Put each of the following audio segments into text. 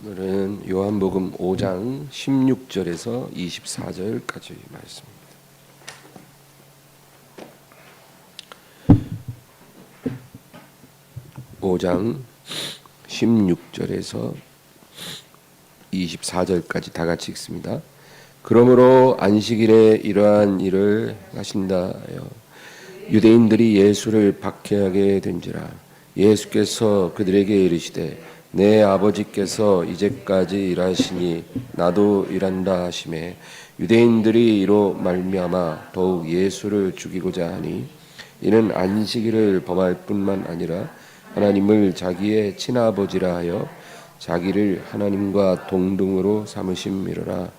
오늘은 요한복음 5장 16절에서 24절까지 말씀입니다. 5장 16절에서 24절까지 다 같이 읽습니다. 그러므로 안식일에 이러한 일을 하신다 하여 유대인들이 예수를 박해하게 된지라. 예수께서 그들에게 이르시되 내 아버지께서 이제까지 일하시니 나도 일한다 하시매 유대인들이 이로 말미암아 더욱 예수를 죽이고자 하니 이는 안식일을 범할 뿐만 아니라 하나님을 자기의 친아버지라 하여 자기를 하나님과 동등으로 삼으심이로라.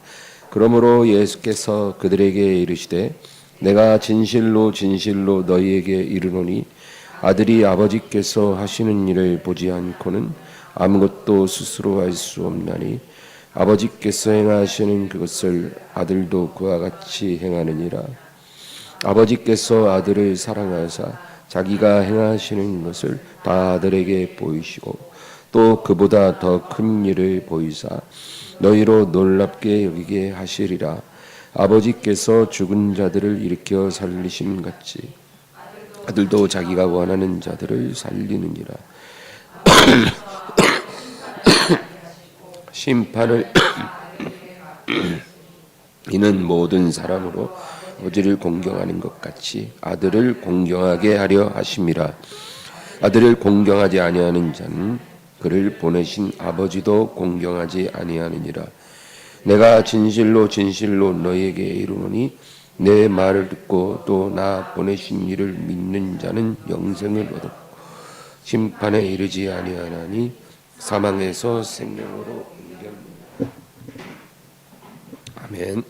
그러므로 예수께서 그들에게 이르시되 내가 진실로 진실로 너희에게 이르노니 아들이 아버지께서 하시는 일을 보지 않고는 아무것도 스스로 할 수 없나니 아버지께서 행하시는 그것을 아들도 그와 같이 행하느니라. 아버지께서 아들을 사랑하사 자기가 행하시는 것을 다 아들에게 보이시고 또 그보다 더 큰 일을 보이사 너희로 놀랍게 여기게 하시리라. 아버지께서 죽은 자들을 일으켜 살리심 같이 아들도 자기가 원하는 자들을 살리느니라. 심판을 이는 모든 사람으로 아버지를 공경하는 것 같이 아들을 공경하게 하려 하심이라. 아들을 공경하지 아니하는 자는 그를 보내신 아버지도 공경하지 아니하느니라. 내가 진실로 진실로 너희에게 이르노니 내 말을 듣고 또 나 보내신 이를 믿는 자는 영생을 얻었고 심판에 이르지 아니하나니 사망에서 생명으로 옮겼느니라. 아멘.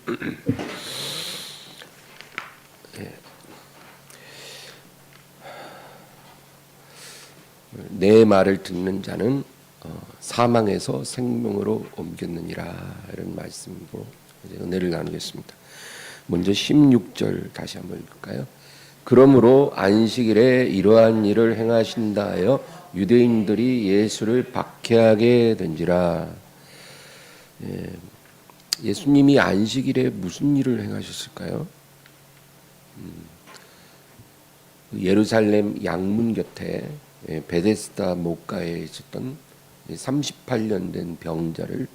내 말을 듣는 자는 사망에서 생명으로 옮겼느니라. 이런 말씀으로 은혜를 나누겠습니다. 먼저 16절 다시 한번 읽을까요? 그러므로 안식일에 이러한 일을 행하신다 하여 유대인들이 예수를 박해하게 된지라. 예수님이 안식일에 무슨 일을 행하셨을까요? 예루살렘 양문 곁에 베데스다 못가에 있었던 38년 된 병자를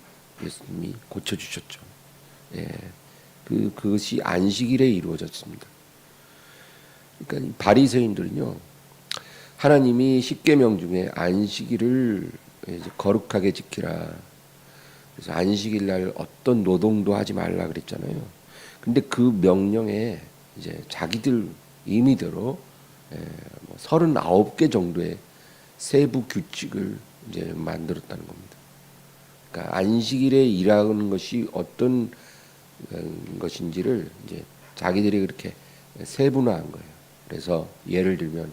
예수님이 고쳐주셨죠. 그것이 안식일에 이루어졌습니다. 그러니까 바리새인들은요, 하나님이 십계명 중에 안식일을 이제 거룩하게 지키라. 그래서 안식일 날 어떤 노동도 하지 말라 그랬잖아요. 근데 그 명령에 이제 자기들 임의대로 39개 정도의 세부 규칙을 이제 만들었다는 겁니다. 그러니까 안식일에 일하는 것이 어떤 것인지를 이제 자기들이 그렇게 세분화한 거예요. 그래서 예를 들면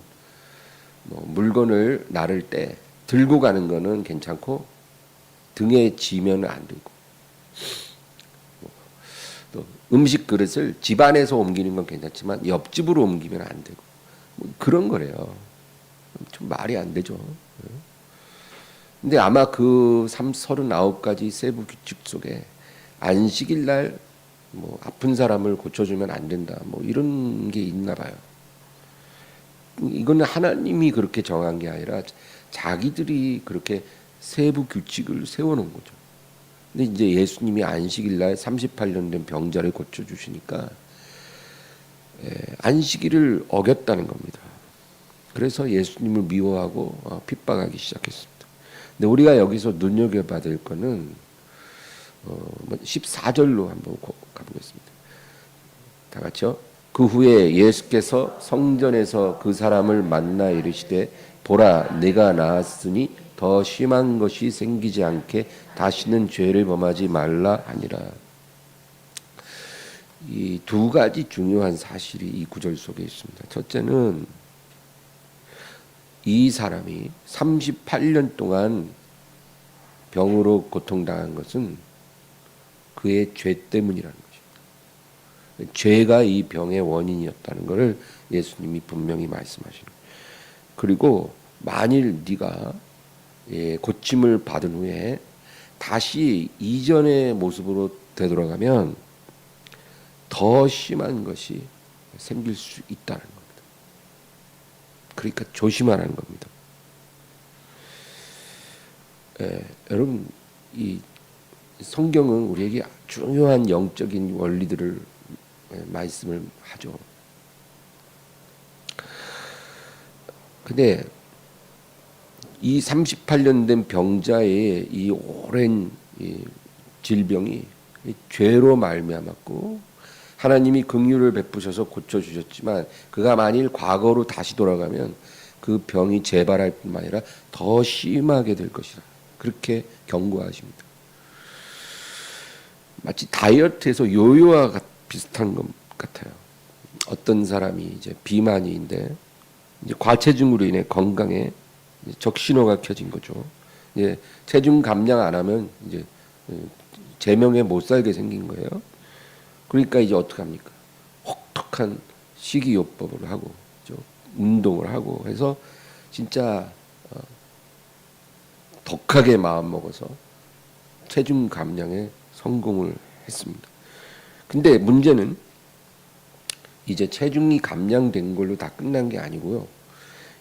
물건을 나를 때 들고 가는 거는 괜찮고 등에 지면 안 되고, 또 음식 그릇을 집 안에서 옮기는 건 괜찮지만 옆집으로 옮기면 안 되고, 그런 거래요. 좀 말이 안 되죠. 근데 아마 그 39가지 세부 규칙 속에 안식일 날 아픈 사람을 고쳐주면 안 된다, 이런 게 있나 봐요. 이거는 하나님이 그렇게 정한 게 아니라 자기들이 그렇게 세부 규칙을 세워놓은 거죠. 근데 이제 예수님이 안식일 날 38년 된 병자를 고쳐주시니까 안식일을 어겼다는 겁니다. 그래서 예수님을 미워하고 핍박하기 시작했습니다. 근데 우리가 여기서 눈여겨봐야 될 거는 14절로 한번 가보겠습니다. 다 같이요. 그 후에 예수께서 성전에서 그 사람을 만나 이르시되 보라 내가 나았으니 더 심한 것이 생기지 않게 다시는 죄를 범하지 말라 하니라. 이 두 가지 중요한 사실이 이 구절 속에 있습니다. 첫째는 이 사람이 38년 동안 병으로 고통당한 것은 그의 죄 때문이라는 것입니다. 죄가 이 병의 원인이었다는 것을 예수님이 분명히 말씀하시는 거예요. 그리고 만일 네가 고침을 받은 후에 다시 이전의 모습으로 되돌아가면 더 심한 것이 생길 수 있다는 겁니다. 그러니까 조심하라는 겁니다. 여러분, 이 성경은 우리에게 중요한 영적인 원리들을 말씀을 하죠. 근데 이 38년 된 병자의 이 오랜 이 질병이 죄로 말미암았고 하나님이 긍휼을 베푸셔서 고쳐주셨지만 그가 만일 과거로 다시 돌아가면 그 병이 재발할 뿐만 아니라 더 심하게 될 것이라 그렇게 경고하십니다. 마치 다이어트에서 요요와 비슷한 것 같아요. 어떤 사람이 이제 비만이인데 이제 과체중으로 인해 건강에 적신호가 켜진 거죠. 이제 체중 감량 안 하면 이제 제명에 못 살게 생긴 거예요. 그러니까 이제 어떻게 합니까? 혹독한 식이요법을 하고 운동을 하고 해서 진짜 독하게 마음 먹어서 체중 감량에 성공을 했습니다. 근데 문제는 이제 체중이 감량된 걸로 다 끝난 게 아니고요.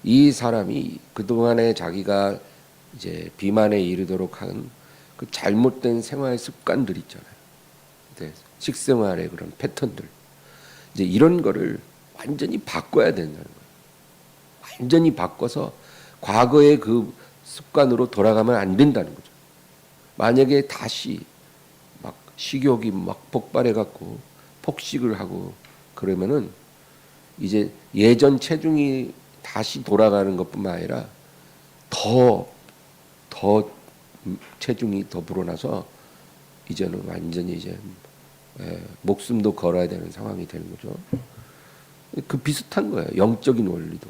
이 사람이 그동안에 자기가 이제 비만에 이르도록 한 그 잘못된 생활 습관들 있잖아요. 식생활의 그런 패턴들. 이제 이런 거를 완전히 바꿔야 된다는 거예요. 완전히 바꿔서 과거의 그 습관으로 돌아가면 안 된다는 거죠. 만약에 다시 막 식욕이 막 폭발해 갖고 폭식을 하고 그러면은 이제 예전 체중이 다시 돌아가는 것뿐만 아니라 더 체중이 더 불어나서 이제는 완전히 이제 목숨도 걸어야 되는 상황이 되는 거죠. 그 비슷한 거예요. 영적인 원리도.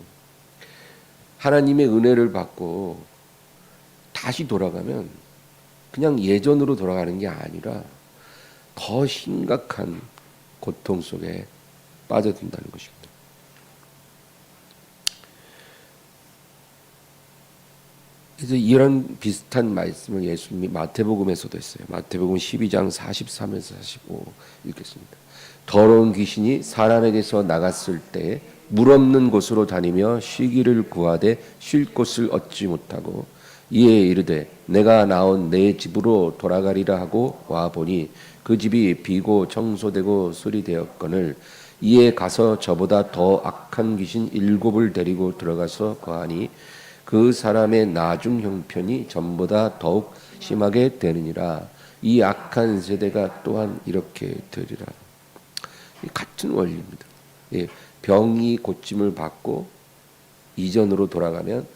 하나님의 은혜를 받고 다시 돌아가면 그냥 예전으로 돌아가는 게 아니라 더 심각한 고통 속에 빠져든다는 것입니다. 그래서 이런 비슷한 말씀을 예수님이 마태복음에서도 했어요. 마태복음 12장 43에서 45 읽겠습니다. 더러운 귀신이 사람에게서 나갔을 때 물 없는 곳으로 다니며 쉬기를 구하되 쉴 곳을 얻지 못하고 이에 이르되 내가 나온 내 집으로 돌아가리라 하고 와 보니 그 집이 비고 청소되고 수리되었거늘 이에 가서 저보다 더 악한 귀신 7을 데리고 들어가서 거하니 그 사람의 나중 형편이 전보다 더욱 심하게 되느니라. 이 악한 세대가 또한 이렇게 되리라. 같은 원리입니다. 병이 고침을 받고 이전으로 돌아가면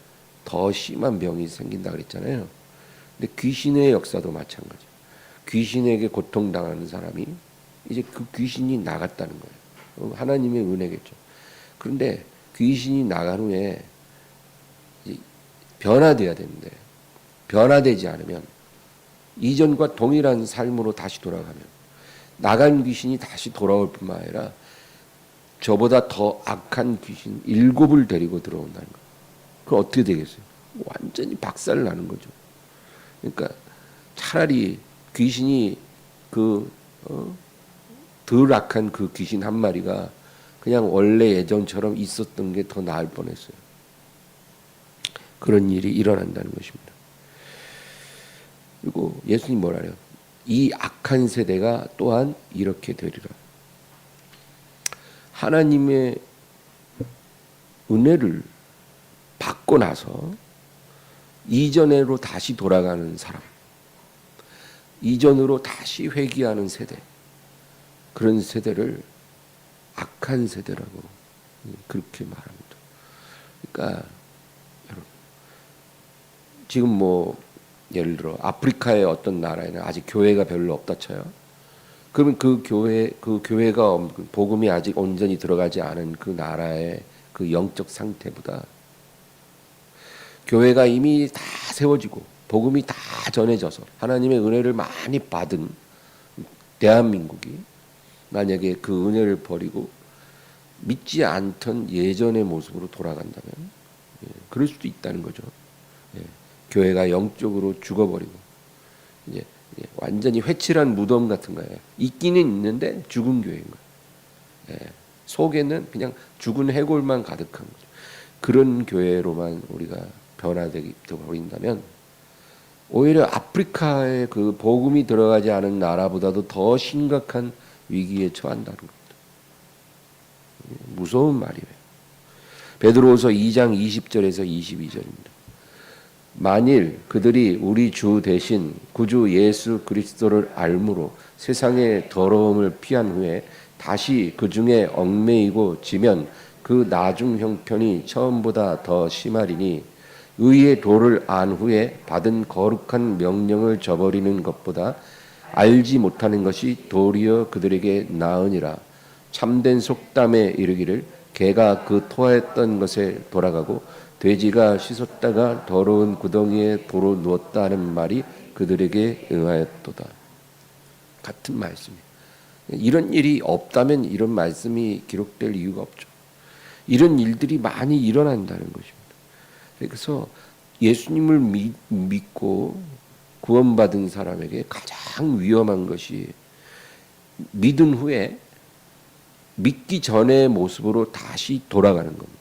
더 심한 병이 생긴다 그랬잖아요. 근데 귀신의 역사도 마찬가지. 귀신에게 고통당하는 사람이 이제 그 귀신이 나갔다는 거예요. 하나님의 은혜겠죠. 그런데 귀신이 나간 후에 변화돼야 되는데 변화되지 않으면 이전과 동일한 삶으로 다시 돌아가면 나간 귀신이 다시 돌아올 뿐만 아니라 저보다 더 악한 귀신 7을 데리고 들어온다는 거예요. 그럼 어떻게 되겠어요? 완전히 박살 나는 거죠. 그러니까 차라리 귀신이 덜 악한 그 귀신 한 마리가 그냥 원래 예전처럼 있었던 게 더 나을 뻔했어요. 그런 일이 일어난다는 것입니다. 그리고 예수님 뭐라 해요? 이 악한 세대가 또한 이렇게 되리라. 하나님의 은혜를 받고 나서 이전으로 다시 돌아가는 사람, 이전으로 다시 회귀하는 세대, 그런 세대를 악한 세대라고 그렇게 말합니다. 그러니까 여러분, 지금 뭐 예를 들어 아프리카의 어떤 나라에는 아직 교회가 별로 없다 쳐요. 그러면 그 교회가 복음이 아직 온전히 들어가지 않은 그 나라의 그 영적 상태보다 교회가 이미 다 세워지고 복음이 다 전해져서 하나님의 은혜를 많이 받은 대한민국이 만약에 그 은혜를 버리고 믿지 않던 예전의 모습으로 돌아간다면 그럴 수도 있다는 거죠. 교회가 영적으로 죽어버리고 이제 완전히 회칠한 무덤 같은 거예요. 있기는 있는데 죽은 교회인 거예요. 예. 속에는 그냥 죽은 해골만 가득한 거죠. 그런 교회로만 우리가 변화되게 버린다면 오히려 아프리카에 그 복음이 들어가지 않은 나라보다도 더 심각한 위기에 처한다는 겁니다. 무서운 말이에요. 베드로후서 2장 20절에서 22절입니다. 만일 그들이 우리 주 대신 구주 예수 그리스도를 알므로 세상의 더러움을 피한 후에 다시 그 중에 얽매이고 지면 그 나중 형편이 처음보다 더 심하리니 의의 도를 안 후에 받은 거룩한 명령을 저버리는 것보다 알지 못하는 것이 도리어 그들에게 나으니라. 참된 속담에 이르기를 개가 그 토하였던 것에 돌아가고 돼지가 씻었다가 더러운 구덩이에 도로 누웠다 하는 말이 그들에게 응하였도다. 같은 말씀이에요. 이런 일이 없다면 이런 말씀이 기록될 이유가 없죠. 이런 일들이 많이 일어난다는 것입니다. 그래서 예수님을 믿고 구원받은 사람에게 가장 위험한 것이 믿은 후에 믿기 전의 모습으로 다시 돌아가는 겁니다.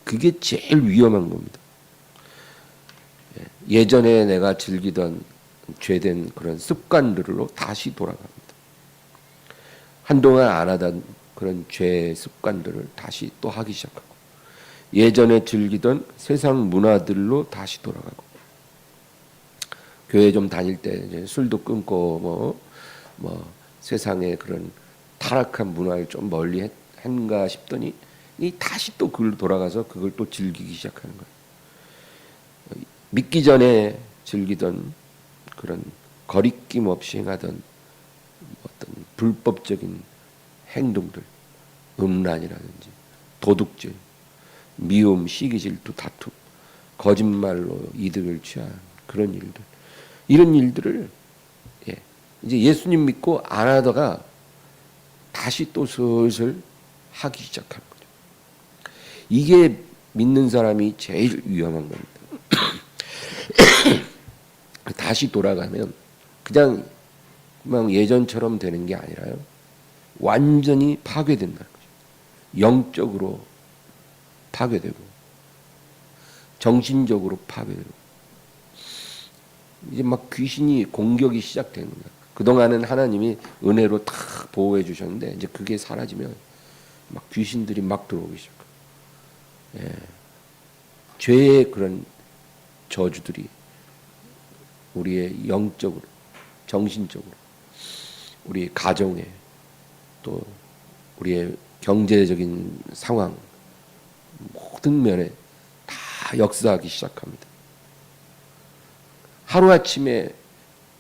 그게 제일 위험한 겁니다. 예전에 내가 즐기던 죄된 그런 습관들로 다시 돌아갑니다. 한동안 안 하던 그런 죄 습관들을 다시 또 하기 시작하고 예전에 즐기던 세상 문화들로 다시 돌아가고 교회 좀 다닐 때 이제 술도 끊고 뭐 세상의 그런 타락한 문화를 좀 멀리 한가 싶더니 다시 또 그걸 돌아가서 그걸 또 즐기기 시작하는 거예요. 믿기 전에 즐기던 그런 거리낌 없이 행하던 어떤 불법적인 행동들, 음란이라든지 도둑질, 미움, 시기, 질투, 다툼, 거짓말로 이득을 취한 그런 일들, 이런 일들을 이제 예수님 믿고 안 하다가 다시 또 슬슬 하기 시작하는 거죠. 이게 믿는 사람이 제일 위험한 겁니다. 다시 돌아가면 그냥 예전처럼 되는 게 아니라요. 완전히 파괴된다는 거죠. 영적으로 파괴되고 정신적으로 파괴되고 이제 막 귀신이 공격이 시작되는 거예요. 그동안은 하나님이 은혜로 탁 보호해 주셨는데 이제 그게 사라지면 막 귀신들이 막 들어오기 시작해요. 죄의 그런 저주들이 우리의 영적으로, 정신적으로, 우리 가정에 또 우리의 경제적인 상황 모든 면에 다 역사하기 시작합니다. 하루아침에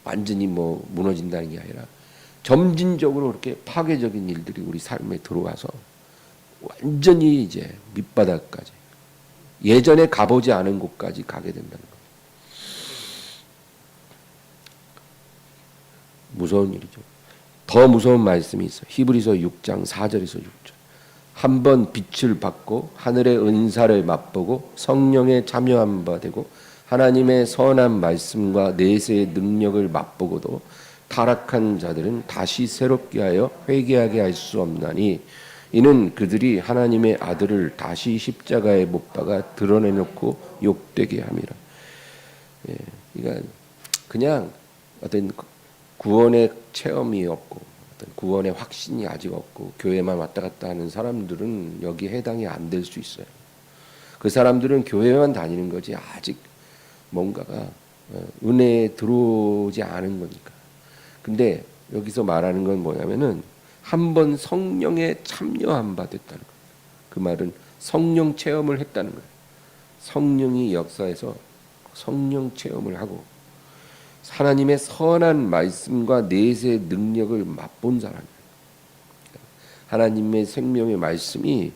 완전히 무너진다는 게 아니라 점진적으로 그렇게 파괴적인 일들이 우리 삶에 들어와서 완전히 이제 밑바닥까지 예전에 가보지 않은 곳까지 가게 된다는 거예요. 무서운 일이죠. 더 무서운 말씀이 있어요. 히브리서 6장 4절에서 6절. 한번 빛을 받고 하늘의 은사를 맛보고 성령에 참여한 바 되고 하나님의 선한 말씀과 내세의 능력을 맛보고도 타락한 자들은 다시 새롭게 하여 회개하게 할 수 없나니 이는 그들이 하나님의 아들을 다시 십자가에 못 박아 드러내놓고 욕되게 함이라. 그러니까 그냥 어떤 구원의 체험이 없고 어떤 구원의 확신이 아직 없고 교회만 왔다 갔다 하는 사람들은 여기 해당이 안 될 수 있어요. 그 사람들은 교회만 다니는 거지 아직 뭔가가 은혜에 들어오지 않은 거니까. 근데 여기서 말하는 건 뭐냐면은 한번 성령에 참여한 바 됐다는 거예요. 그 말은 성령 체험을 했다는 거예요. 성령이 역사해서 성령 체험을 하고 하나님의 선한 말씀과 내세의 능력을 맛본 사람이에요. 하나님의 생명의 말씀이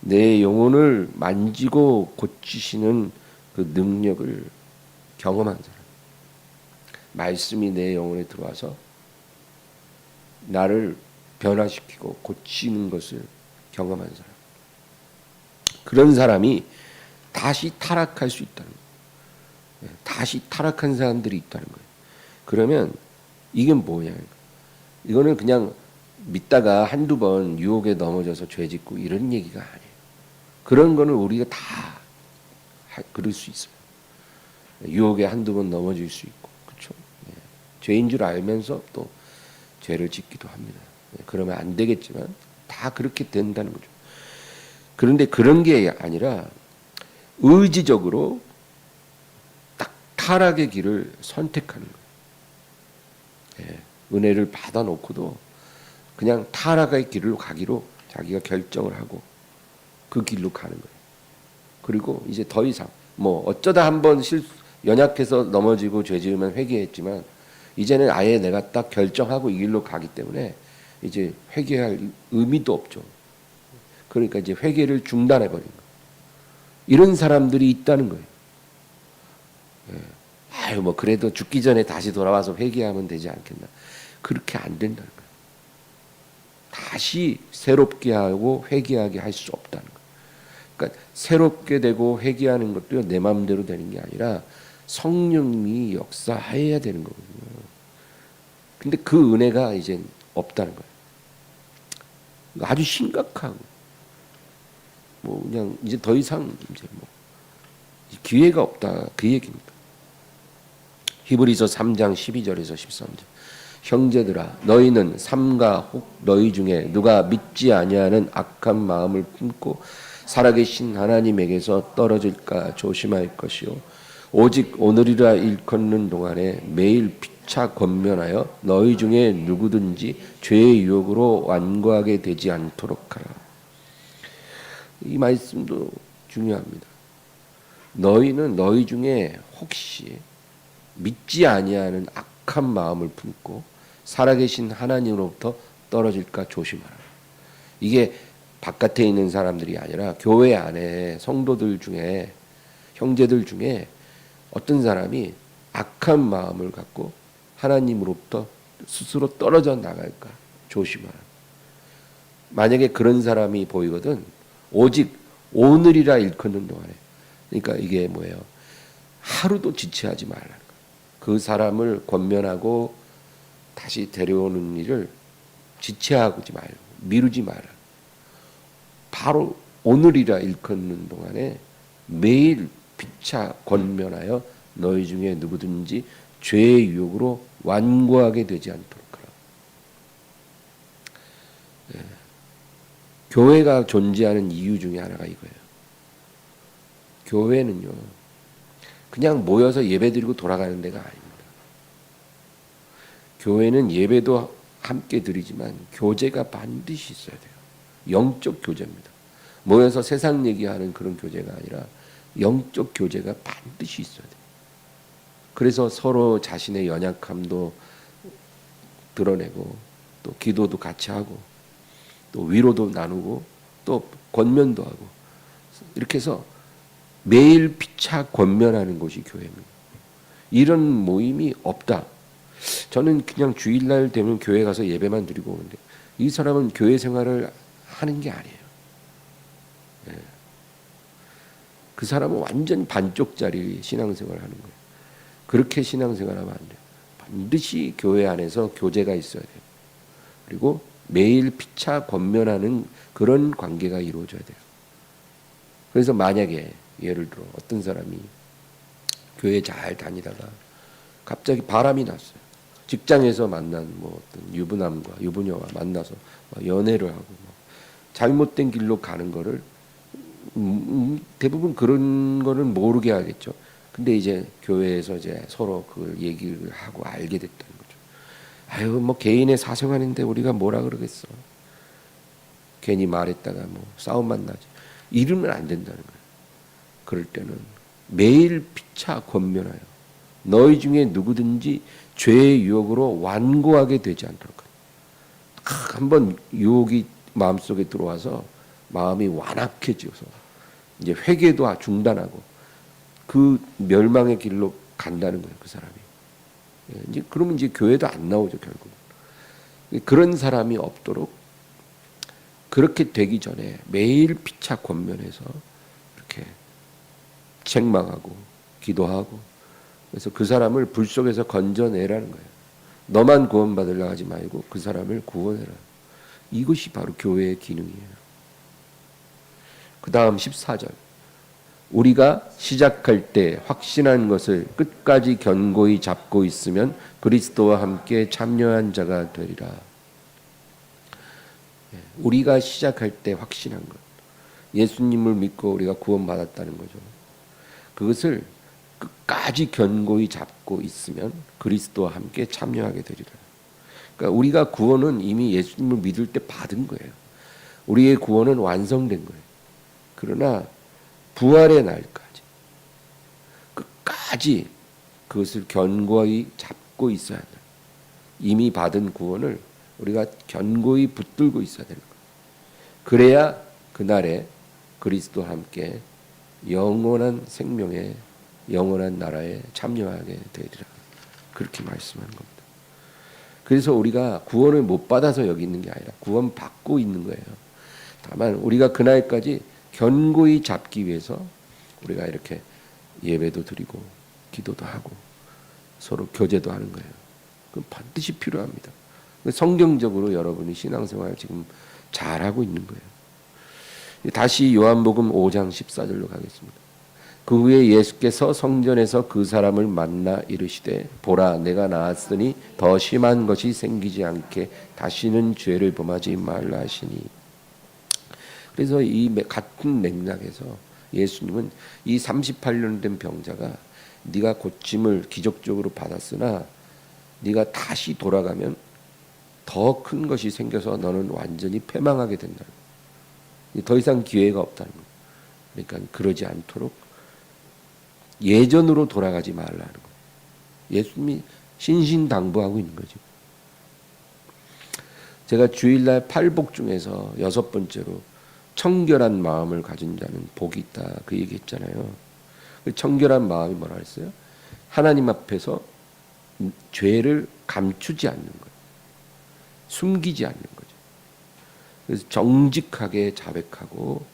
내 영혼을 만지고 고치시는 그 능력을 경험한 사람. 말씀이 내 영혼에 들어와서 나를 변화시키고 고치는 것을 경험한 사람. 그런 사람이 다시 타락할 수 있다는 거예요. 다시 타락한 사람들이 있다는 거예요. 그러면 이게 뭐냐? 이거는 그냥 믿다가 한두 번 유혹에 넘어져서 죄 짓고 이런 얘기가 아니에요. 그런 거는 우리가 다 그럴 수 있어요. 유혹에 한두 번 넘어질 수 있고, 그렇죠? 예. 죄인 줄 알면서 또 죄를 짓기도 합니다. 예. 그러면 안 되겠지만 다 그렇게 된다는 거죠. 그런데 그런 게 아니라 의지적으로 딱 타락의 길을 선택하는 거예요. 예. 은혜를 받아놓고도 그냥 타락의 길로 가기로 자기가 결정을 하고 그 길로 가는 거예요. 그리고 이제 더 이상 뭐 어쩌다 한번 연약해서 넘어지고 죄 지으면 회개했지만 이제는 아예 내가 딱 결정하고 이 길로 가기 때문에 이제 회개할 의미도 없죠. 그러니까 이제 회개를 중단해 버린 거예요. 이런 사람들이 있다는 거예요. 예. 아유 뭐 그래도 죽기 전에 다시 돌아와서 회개하면 되지 않겠나. 그렇게 안 된다는 거예요. 다시 새롭게 하고 회개하게 할 수 없다는 거예요. 그러니까 새롭게 되고 회개하는 것도 내 마음대로 되는 게 아니라 성령이 역사해야 되는 거거든요. 근데 그 은혜가 이제 없다는 거예요. 아주 심각하고 뭐 그냥 이제 더 이상 이제 뭐 기회가 없다 그 얘기입니다. 히브리서 3장 12절에서 13절. 형제들아 너희는 삼가 혹 너희 중에 누가 믿지 아니하는 악한 마음을 품고 살아계신 하나님에게서 떨어질까 조심할 것이요 오직 오늘이라 일컫는 동안에 매일 피차 권면하여 너희 중에 누구든지 죄의 유혹으로 완고하게 되지 않도록 하라. 이 말씀도 중요합니다. 너희는 너희 중에 혹시 믿지 아니하는 악한 마음을 품고 살아계신 하나님으로부터 떨어질까 조심하라. 이게 바깥에 있는 사람들이 아니라 교회 안에 성도들 중에 형제들 중에 어떤 사람이 악한 마음을 갖고 하나님으로부터 스스로 떨어져 나갈까 조심하라. 만약에 그런 사람이 보이거든 오직 오늘이라 일컫는 동안에 그러니까 이게 뭐예요? 하루도 지체하지 말라는 거예요. 그 사람을 권면하고 다시 데려오는 일을 지체하지 말고 미루지 마라. 바로 오늘이라 일컫는 동안에 매일 피차 권면하여 너희 중에 누구든지 죄의 유혹으로 완고하게 되지 않도록 하라. 네. 교회가 존재하는 이유 중에 하나가 이거예요. 교회는요 그냥 모여서 예배드리고 돌아가는 데가 아닙니다. 교회는 예배도 함께 드리지만 교제가 반드시 있어야 돼요. 영적 교제입니다. 모여서 세상 얘기하는 그런 교제가 아니라 영적 교제가 반드시 있어야 돼요. 그래서 서로 자신의 연약함도 드러내고 또 기도도 같이 하고 또 위로도 나누고 또 권면도 하고 이렇게 해서 매일 피차 권면하는 곳이 교회입니다. 이런 모임이 없다. 저는 그냥 주일날 되면 교회 가서 예배만 드리고 오는데 이 사람은 교회 생활을 하는 게 아니에요. 예. 그 사람은 완전 반쪽짜리 신앙생활을 하는 거예요. 그렇게 신앙생활하면 안 돼요. 반드시 교회 안에서 교제가 있어야 돼요. 그리고 매일 피차 권면하는 그런 관계가 이루어져야 돼요. 그래서 만약에 예를 들어 어떤 사람이 교회 잘 다니다가 갑자기 바람이 났어요. 직장에서 만난 뭐 어떤 유부남과 유부녀와 만나서 연애를 하고 잘못된 길로 가는 거를 대부분 그런 거는 모르게 하겠죠. 근데 이제 교회에서 이제 서로 그 얘기를 하고 알게 됐다는 거죠. 아유 뭐 개인의 사생활인데 우리가 뭐라 그러겠어. 괜히 말했다가 뭐 싸움만 나지. 이러면 안 된다는 거예요. 그럴 때는 매일 피차 권면하여 너희 중에 누구든지 죄의 유혹으로 완고하게 되지 않도록 한번 유혹이 마음속에 들어와서 마음이 완악해져서 이제 회개도 중단하고 그 멸망의 길로 간다는 거예요. 그 사람이. 이제 그러면 이제 교회도 안 나오죠 결국. 그런 사람이 없도록 그렇게 되기 전에 매일 피차 권면해서 이렇게 책망하고 기도하고 그래서 그 사람을 불 속에서 건져내라는 거예요. 너만 구원받으려 하지 말고 그 사람을 구원해라. 이것이 바로 교회의 기능이에요. 그 다음 14절. 우리가 시작할 때 확신한 것을 끝까지 견고히 잡고 있으면 그리스도와 함께 참여한 자가 되리라. 우리가 시작할 때 확신한 것. 예수님을 믿고 우리가 구원받았다는 거죠. 그것을 끝까지 견고히 잡고 있으면 그리스도와 함께 참여하게 되리라. 그러니까 우리가 구원은 이미 예수님을 믿을 때 받은 거예요. 우리의 구원은 완성된 거예요. 그러나 부활의 날까지 끝까지 그것을 견고히 잡고 있어야 한다. 이미 받은 구원을 우리가 견고히 붙들고 있어야 되는 거예요. 그래야 그날에 그리스도와 함께 영원한 생명의 영원한 나라에 참여하게 되리라. 그렇게 말씀하는 겁니다. 그래서 우리가 구원을 못 받아서 여기 있는 게 아니라 구원 받고 있는 거예요. 다만 우리가 그날까지 견고히 잡기 위해서 우리가 이렇게 예배도 드리고 기도도 하고 서로 교제도 하는 거예요. 그건 반드시 필요합니다. 성경적으로 여러분이 신앙생활 지금 잘하고 있는 거예요. 다시 요한복음 5장 14절로 가겠습니다. 그 후에 예수께서 성전에서 그 사람을 만나 이르시되 보라 내가 나았으니 더 심한 것이 생기지 않게 다시는 죄를 범하지 말라 하시니. 그래서 이 같은 맥락에서 예수님은 이 38년 된 병자가 네가 고침을 기적적으로 받았으나 네가 다시 돌아가면 더 큰 것이 생겨서 너는 완전히 패망하게 된다. 더 이상 기회가 없다는 거예요. 그러니까 그러지 않도록 예전으로 돌아가지 말라는 거예요. 예수님이 신신당부하고 있는 거죠. 제가 주일날 팔복 중에서 6번째로 청결한 마음을 가진 자는 복이 있다 그 얘기했잖아요. 청결한 마음이 뭐라 했어요? 하나님 앞에서 죄를 감추지 않는 거예요. 숨기지 않는 거죠. 그래서 정직하게 자백하고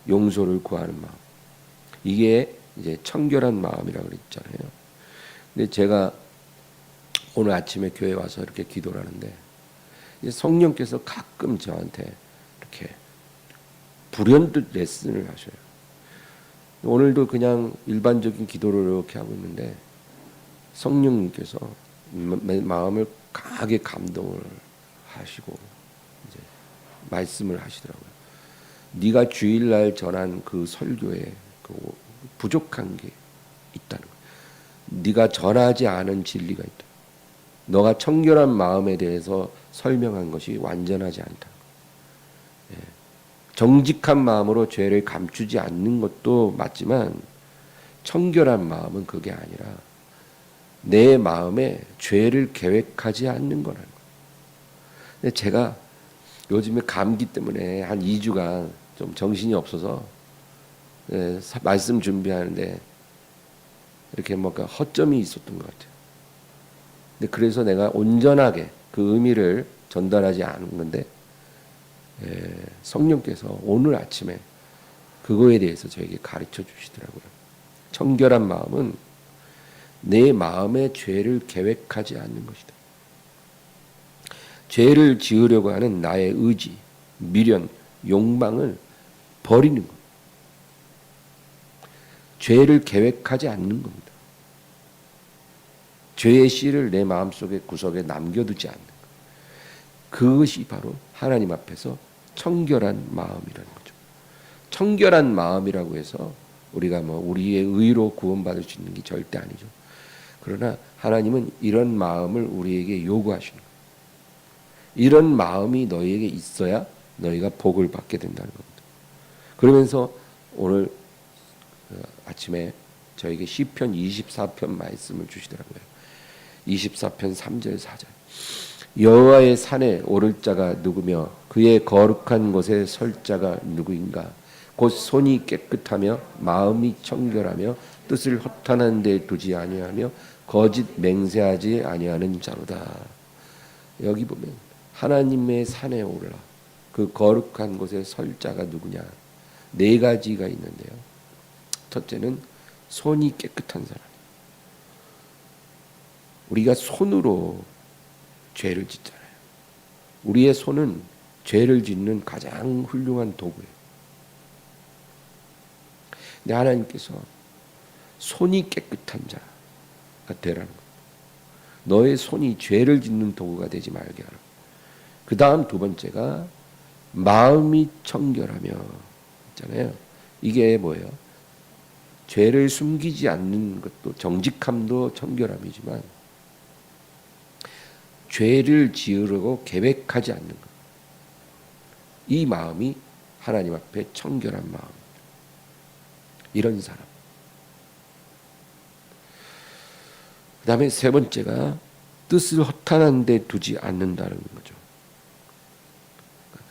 용서를 구하는 마음. 이게 이제 청결한 마음이라고 그랬잖아요. 근데 제가 오늘 아침에 교회 와서 이렇게 기도를 하는데 이제 성령께서 가끔 저한테 이렇게 불현듯 레슨을 하셔요. 오늘도 그냥 일반적인 기도를 이렇게 하고 있는데 성령님께서 마음을 강하게 감동을 하시고 이제 말씀을 하시더라고요. 네가 주일날 전한 그 설교에 그 부족한 게 있다는 거예요. 네가 전하지 않은 진리가 있다. 너가 청결한 마음에 대해서 설명한 것이 완전하지 않다. 예. 정직한 마음으로 죄를 감추지 않는 것도 맞지만 청결한 마음은 그게 아니라 내 마음에 죄를 계획하지 않는 거라는 거예요. 근데 제가 요즘에 감기 때문에 한 2주간 좀 정신이 없어서 말씀 준비하는데 이렇게 뭔가 허점이 있었던 것 같아요. 근데 그래서 내가 온전하게 그 의미를 전달하지 않은 건데 성령께서 오늘 아침에 그거에 대해서 저에게 가르쳐 주시더라고요. 청결한 마음은 내 마음의 죄를 계획하지 않는 것이다. 죄를 지으려고 하는 나의 의지, 미련, 욕망을 버리는 것. 죄를 계획하지 않는 겁니다. 죄의 씨를 내 마음속의 구석에 남겨두지 않는 것. 그것이 바로 하나님 앞에서 청결한 마음이라는 거죠. 청결한 마음이라고 해서 우리가 우리의 의로 구원받을 수 있는 게 절대 아니죠. 그러나 하나님은 이런 마음을 우리에게 요구하시는 거예요. 이런 마음이 너희에게 있어야 너희가 복을 받게 된다는 겁니다. 그러면서 오늘 아침에 저에게 시편 24편 말씀을 주시더라고요. 24편 3절 4절. 여호와의 산에 오를 자가 누구며 그의 거룩한 곳에 설 자가 누구인가? 곧 손이 깨끗하며 마음이 청결하며 뜻을 허탄한 데 두지 아니하며 거짓 맹세하지 아니하는 자로다. 여기 보면 하나님의 산에 오르라. 그 거룩한 곳에 설 자가 누구냐? 4가지가 있는데요. 첫째는 손이 깨끗한 사람. 우리가 손으로 죄를 짓잖아요. 우리의 손은 죄를 짓는 가장 훌륭한 도구예요. 근데 하나님께서 손이 깨끗한 자가 되라는 거예요. 너의 손이 죄를 짓는 도구가 되지 말게 하라. 그 다음 두 번째가 마음이 청결하며 있잖아요. 이게 뭐예요? 죄를 숨기지 않는 것도 정직함도 청결함이지만 죄를 지으려고 계획하지 않는 것. 이 마음이 하나님 앞에 청결한 마음입니다. 이런 사람. 그 다음에 세 번째가 뜻을 허탄한 데 두지 않는다는 거죠.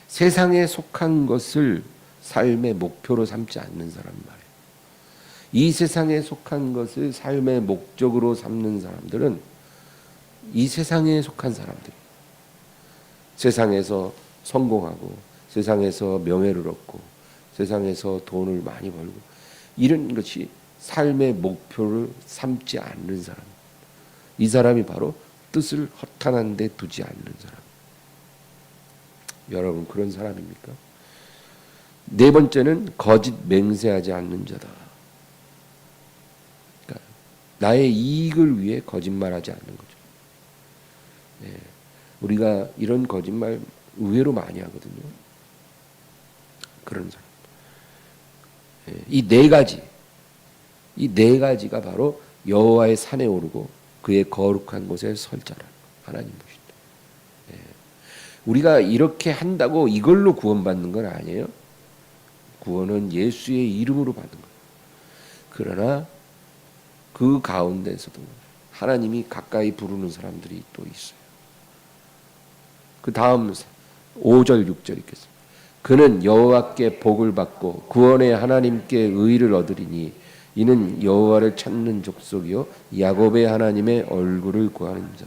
세상에 속한 것을 삶의 목표로 삼지 않는 사람 말이에요. 이 세상에 속한 것을 삶의 목적으로 삼는 사람들은 이 세상에 속한 사람들. 세상에서 성공하고 세상에서 명예를 얻고 세상에서 돈을 많이 벌고 이런 것이 삶의 목표를 삼지 않는 사람. 이 사람이 바로 뜻을 허탄한 데 두지 않는 사람. 여러분 그런 사람입니까? 네 번째는 거짓 맹세하지 않는 자다. 그러니까 나의 이익을 위해 거짓말하지 않는 거죠. 네. 우리가 이런 거짓말 의외로 많이 하거든요. 그런 사람. 네. 이 네 가지가 바로 여호와의 산에 오르고 그의 거룩한 곳에 설 자라. 하나님 보신다. 네. 우리가 이렇게 한다고 이걸로 구원받는 건 아니에요. 구원은 예수의 이름으로 받는 거예요. 그러나 그 가운데서도 하나님이 가까이 부르는 사람들이 또 있어요. 그 다음 5절 6절 읽겠습니다. 그는 여호와께 복을 받고 구원의 하나님께 의를 얻으리니 이는 여호와를 찾는 족속이요 야곱의 하나님의 얼굴을 구하는 자.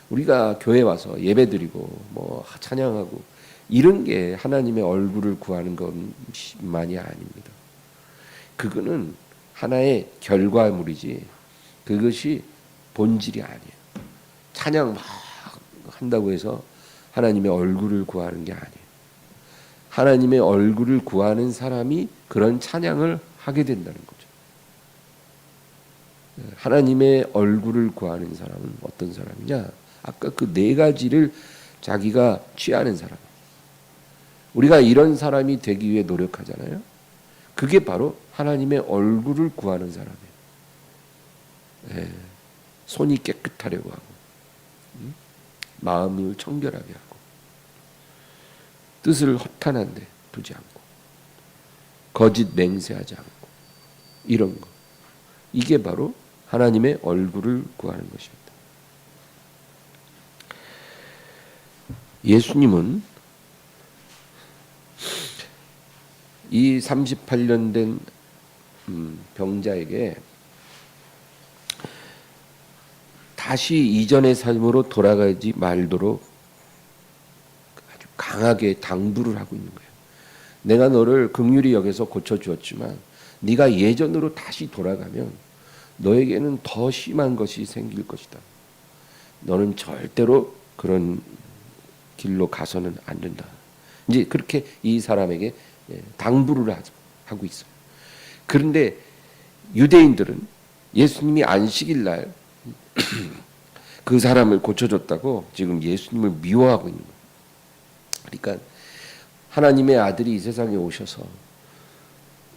우리가 교회 와서 예배드리고 뭐 찬양하고 이런 게 하나님의 얼굴을 구하는 것만이 아닙니다. 그거는 하나의 결과물이지 그것이 본질이 아니에요. 찬양 막 한다고 해서 하나님의 얼굴을 구하는 게 아니에요. 하나님의 얼굴을 구하는 사람이 그런 찬양을 하게 된다는 거죠. 하나님의 얼굴을 구하는 사람은 어떤 사람이냐? 아까 그 네 가지를 자기가 취하는 사람. 우리가 이런 사람이 되기 위해 노력하잖아요. 그게 바로 하나님의 얼굴을 구하는 사람이에요. 네. 손이 깨끗하려고 하고 마음을 청결하게 하고 뜻을 허탄한 데 두지 않고 거짓 맹세하지 않고 이런 거. 이게 바로 하나님의 얼굴을 구하는 것입니다. 예수님은 이 38년 된 병자에게 다시 이전의 삶으로 돌아가지 말도록 아주 강하게 당부를 하고 있는 거예요. 내가 너를 긍휼히 여겨서 고쳐주었지만 네가 예전으로 다시 돌아가면 너에게는 더 심한 것이 생길 것이다. 너는 절대로 그런 길로 가서는 안 된다. 이제 그렇게 이 사람에게 당부를 하고 있어요. 그런데 유대인들은 예수님이 안식일 날 그 사람을 고쳐줬다고 지금 예수님을 미워하고 있는 거예요. 그러니까 하나님의 아들이 이 세상에 오셔서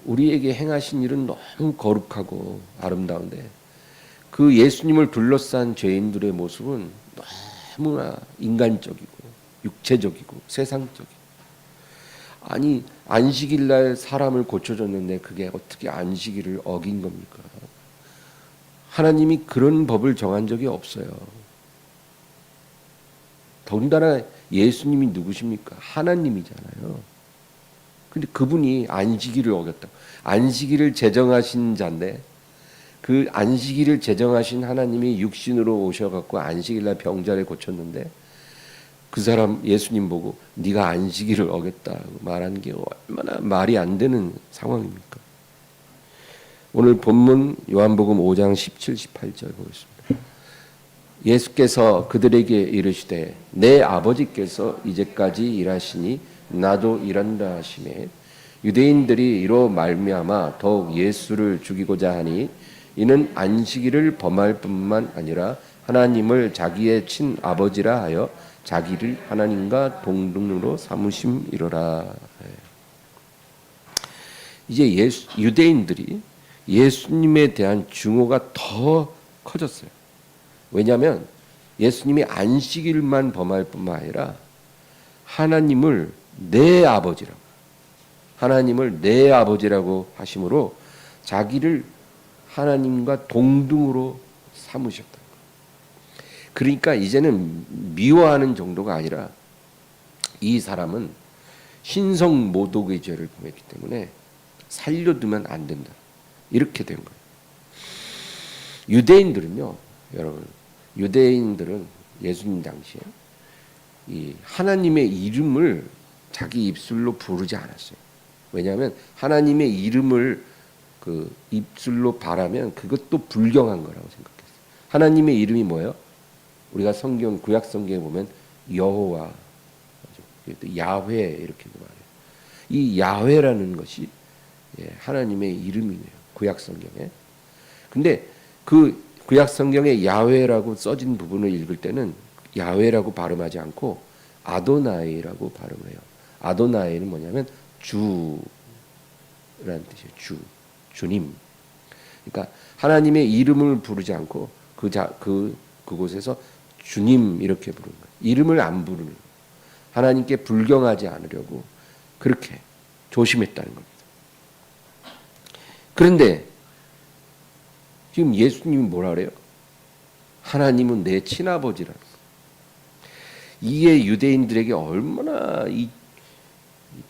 우리에게 행하신 일은 너무 거룩하고 아름다운데 그 예수님을 둘러싼 죄인들의 모습은 너무나 인간적이고 육체적이고 세상적이고 아니 안식일 날 사람을 고쳐줬는데 그게 어떻게 안식일을 어긴 겁니까? 하나님이 그런 법을 정한 적이 없어요. 더군다나 예수님이 누구십니까? 하나님이잖아요. 근데 그분이 안식일을 어겼다. 안식일을 제정하신 자인데 그 안식일을 제정하신 하나님이 육신으로 오셔갖고 안식일날 병자를 고쳤는데 그 사람 예수님 보고 네가 안식일을 어겼다고 말한 게 얼마나 말이 안 되는 상황입니까? 오늘 본문 요한복음 5장 17, 18절 보겠습니다. 예수께서 그들에게 이르시되 내 아버지께서 이제까지 일하시니 나도 일한다 하시매 유대인들이 이로 말미암아 더욱 예수를 죽이고자 하니 이는 안식일을 범할 뿐만 아니라 하나님을 자기의 친아버지라 하여 자기를 하나님과 동등으로 삼으심이로라. 이제 유대인들이 예수님에 대한 증오가 더 커졌어요. 왜냐하면 예수님이 안식일만 범할 뿐만 아니라 하나님을 내 아버지라고, 하나님을 내 아버지라고 하심으로 자기를 하나님과 동등으로 삼으셨다. 그러니까 이제는 미워하는 정도가 아니라 이 사람은 신성 모독의 죄를 범했기 때문에 살려두면 안 된다. 이렇게 된 거예요. 유대인들은요, 여러분, 유대인들은 예수님 당시에 이 하나님의 이름을 자기 입술로 부르지 않았어요. 왜냐하면 하나님의 이름을 그 입술로 발하면 그것도 불경한 거라고 생각했어요. 하나님의 이름이 뭐예요? 우리가 성경 구약 성경에 보면 여호와, 야훼 이렇게 말해요. 이 야훼라는 것이 하나님의 이름이네요. 구약 성경에. 근데 그 구약 성경에 야훼라고 써진 부분을 읽을 때는 야훼라고 발음하지 않고 아도나이라고 발음을 해요. 아도나이는 뭐냐면 주라는 뜻이에요. 주, 주님. 그러니까 하나님의 이름을 부르지 않고 그곳에서 주님 이렇게 부르는 거예요. 이름을 안 부르는 거예요. 하나님께 불경하지 않으려고 그렇게 조심했다는 겁니다. 그런데 지금 예수님이 뭐라 그래요? 하나님은 내 친아버지라는 거예요. 이게 유대인들에게 얼마나 이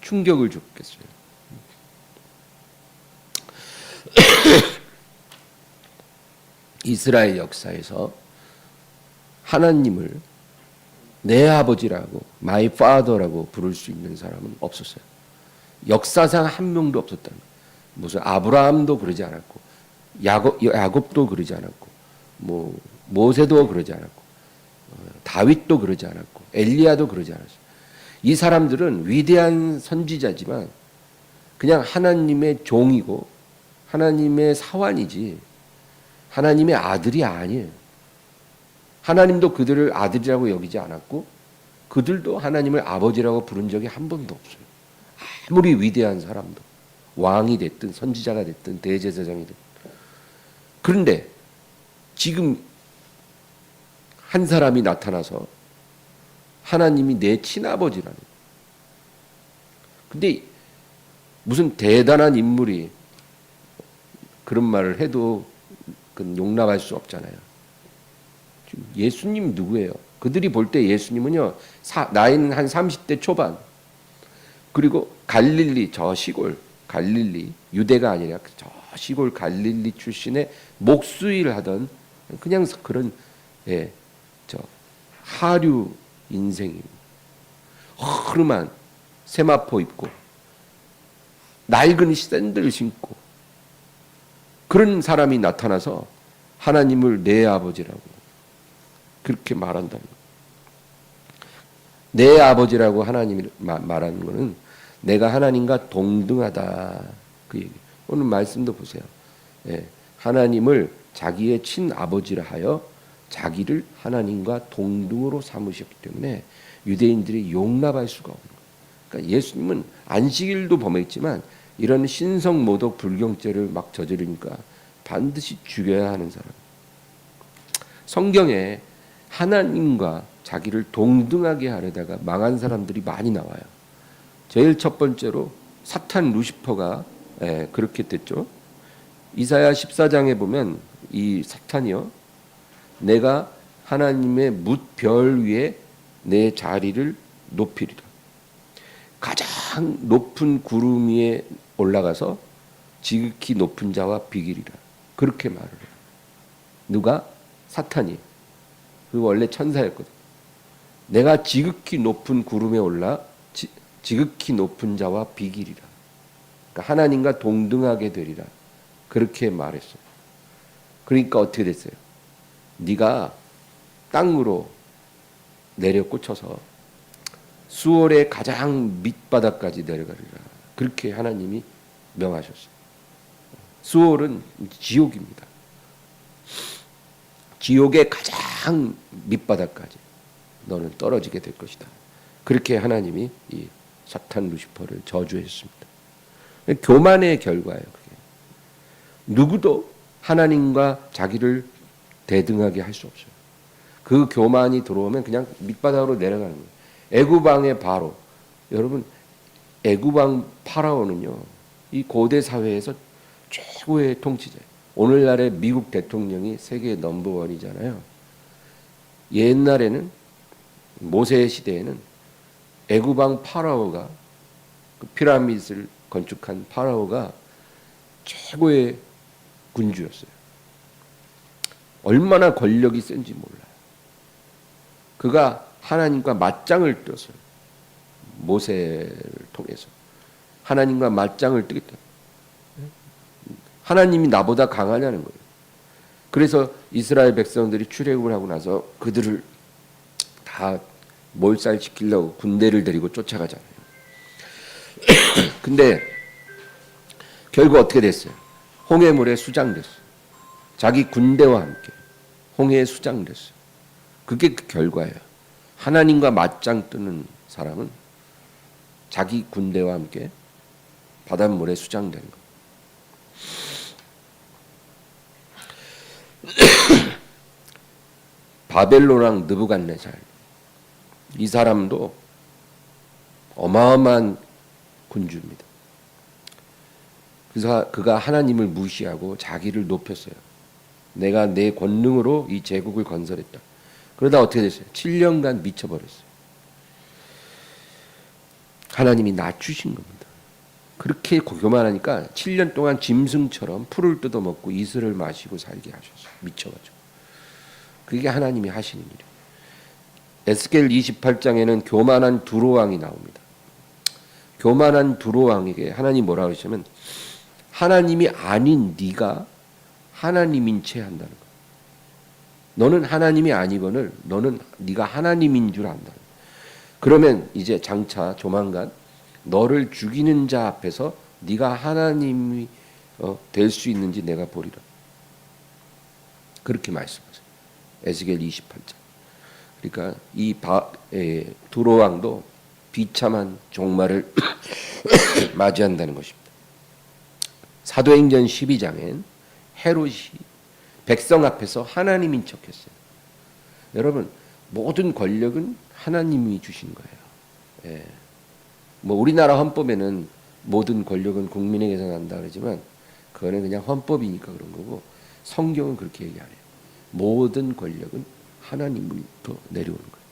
충격을 줬겠어요. 이스라엘 역사에서 하나님을 내 아버지라고, my father라고 부를 수 있는 사람은 없었어요. 역사상 한 명도 없었다는 거예요. 무슨 아브라함도 그러지 않았고, 야곱도 그러지 않았고, 뭐 모세도 그러지 않았고, 다윗도 그러지 않았고, 엘리야도 그러지 않았어요. 이 사람들은 위대한 선지자지만 그냥 하나님의 종이고 하나님의 사환이지 하나님의 아들이 아니에요. 하나님도 그들을 아들이라고 여기지 않았고 그들도 하나님을 아버지라고 부른 적이 한 번도 없어요. 아무리 위대한 사람도 왕이 됐든 선지자가 됐든 대제사장이 됐든. 그런데 지금 한 사람이 나타나서 하나님이 내 친아버지라는 거예요. 근데 무슨 대단한 인물이 그런 말을 해도 그건 용납할 수 없잖아요. 예수님 누구예요? 그들이 볼 때 예수님은요, 나이는 한 30대 초반, 그리고 갈릴리, 저 시골, 갈릴리, 유대가 아니라 저 시골 갈릴리 출신의 목수일 하던 그냥 그런, 저 하류 인생입니다. 허름한 세마포 입고, 낡은 샌들 신고, 그런 사람이 나타나서 하나님을 내 아버지라고 그렇게 말한다는 거예요. 내 아버지라고 하나님이 말하는 것은 내가 하나님과 동등하다 그 얘기. 오늘 말씀도 보세요. 하나님을 자기의 친아버지라 하여 자기를 하나님과 동등으로 삼으셨기 때문에 유대인들이 용납할 수가 없는 거예요. 그러니까 예수님은 안식일도 범했지만 이런 신성모독 불경죄를 막 저지르니까 반드시 죽여야 하는 사람. 성경에 하나님과 자기를 동등하게 하려다가 망한 사람들이 많이 나와요. 제일 첫 번째로 사탄 루시퍼가 그렇게 됐죠. 이사야 14장에 보면 이 사탄이요, 내가 하나님의 뭇별 위에 내 자리를 높이리라. 가장 높은 구름 위에 올라가서 지극히 높은 자와 비기리라. 그렇게 말을 해요. 누가? 사탄이. 그 원래 천사였거든. 내가 지극히 높은 구름에 올라 지극히 높은 자와 비기리라. 그러니까 하나님과 동등하게 되리라. 그렇게 말했어요. 그러니까 어떻게 됐어요? 네가 땅으로 내려 꽂혀서 수월의 가장 밑바닥까지 내려가리라. 그렇게 하나님이 명하셨어요. 수월은 지옥입니다. 지옥의 가장 밑바닥까지 너는 떨어지게 될 것이다. 그렇게 하나님이 이 사탄 루시퍼를 저주했습니다. 교만의 결과예요. 그게. 누구도 하나님과 자기를 대등하게 할 수 없어요. 그 교만이 들어오면 그냥 밑바닥으로 내려가는 거예요. 애굽왕의 바로, 여러분 애굽왕 파라오는요, 이 고대 사회에서 최고의 통치자예요. 오늘날의 미국 대통령이 세계 넘버원이잖아요. 옛날에는 모세 시대에는 애굽왕 파라오가, 그 피라미드를 건축한 파라오가 최고의 군주였어요. 얼마나 권력이 센지 몰라요. 그가 하나님과 맞짱을 떴어요. 모세를 통해서 하나님과 맞짱을 뜨겠다. 하나님이 나보다 강하냐는 거예요. 그래서 이스라엘 백성들이 출애굽을 하고 나서 그들을 다 몰살시키려고 군대를 데리고 쫓아가잖아요. 근데 결국 어떻게 됐어요? 홍해물에 수장됐어요. 자기 군대와 함께 홍해에 수장됐어요. 그게 그 결과예요. 하나님과 맞짱 뜨는 사람은 자기 군대와 함께 바닷물에 수장되는 것. 바벨론 왕 느부갓네살, 이 사람도 어마어마한 군주입니다. 그래서 그가 하나님을 무시하고 자기를 높였어요. 내가 내 권능으로 이 제국을 건설했다. 그러다 어떻게 됐어요? 7년간 미쳐버렸어요. 하나님이 낮추신 겁니다. 그렇게 교만하니까 7년 동안 짐승처럼 풀을 뜯어먹고 이슬을 마시고 살게 하셨어요. 미쳐가지고. 그게 하나님이 하시는 일이에요. 에스겔 28장에는 교만한 두로왕이 나옵니다. 교만한 두로왕에게 하나님 뭐라고 하시냐면, 하나님이 아닌 네가 하나님인 채 한다는 거예요. 너는 하나님이 아니거늘 너는 네가 하나님인 줄 안다. 그러면 이제 장차 조만간 너를 죽이는 자 앞에서 네가 하나님이 될 수 있는지 내가 보리라. 그렇게 말씀하세요. 에스겔 28장. 그러니까 이 두로 왕도 비참한 종말을 맞이한다는 것입니다. 사도행전 12장엔 헤롯이 백성 앞에서 하나님인 척했어요. 여러분, 모든 권력은 하나님이 주신 거예요. 예. 뭐 우리나라 헌법에는 모든 권력은 국민에게서 난다 그러지만 그거는 그냥 헌법이니까 그런 거고, 성경은 그렇게 얘기 안 해요. 모든 권력은 하나님으로부터 내려오는 거예요.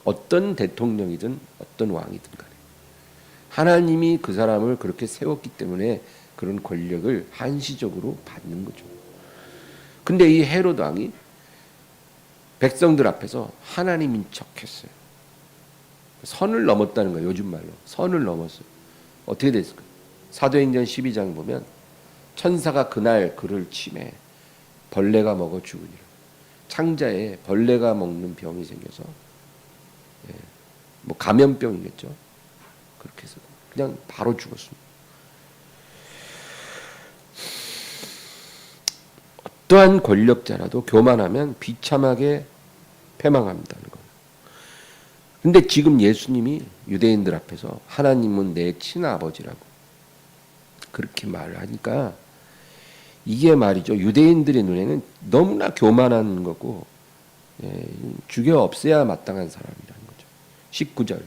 어떤 대통령이든 어떤 왕이든 간에 하나님이 그 사람을 그렇게 세웠기 때문에 그런 권력을 한시적으로 받는 거죠. 근데 이 헤롯 왕이 백성들 앞에서 하나님인 척했어요. 선을 넘었다는 거예요. 요즘 말로 선을 넘었어요. 어떻게 됐을까요? 사도행전 12장 보면 천사가 그날 그를 치매 벌레가 먹어 죽으니라. 창자에 벌레가 먹는 병이 생겨서, 뭐 감염병이겠죠. 그렇게 해서 그냥 바로 죽었습니다. 어떠한 권력자라도 교만하면 비참하게 패망한다는 거예요. 근데 지금 예수님이 유대인들 앞에서 하나님은 내 친아버지라고 그렇게 말을 하니까, 이게 말이죠, 유대인들의 눈에는 너무나 교만한 거고, 죽여 없애야 마땅한 사람이라는 거죠. 19절.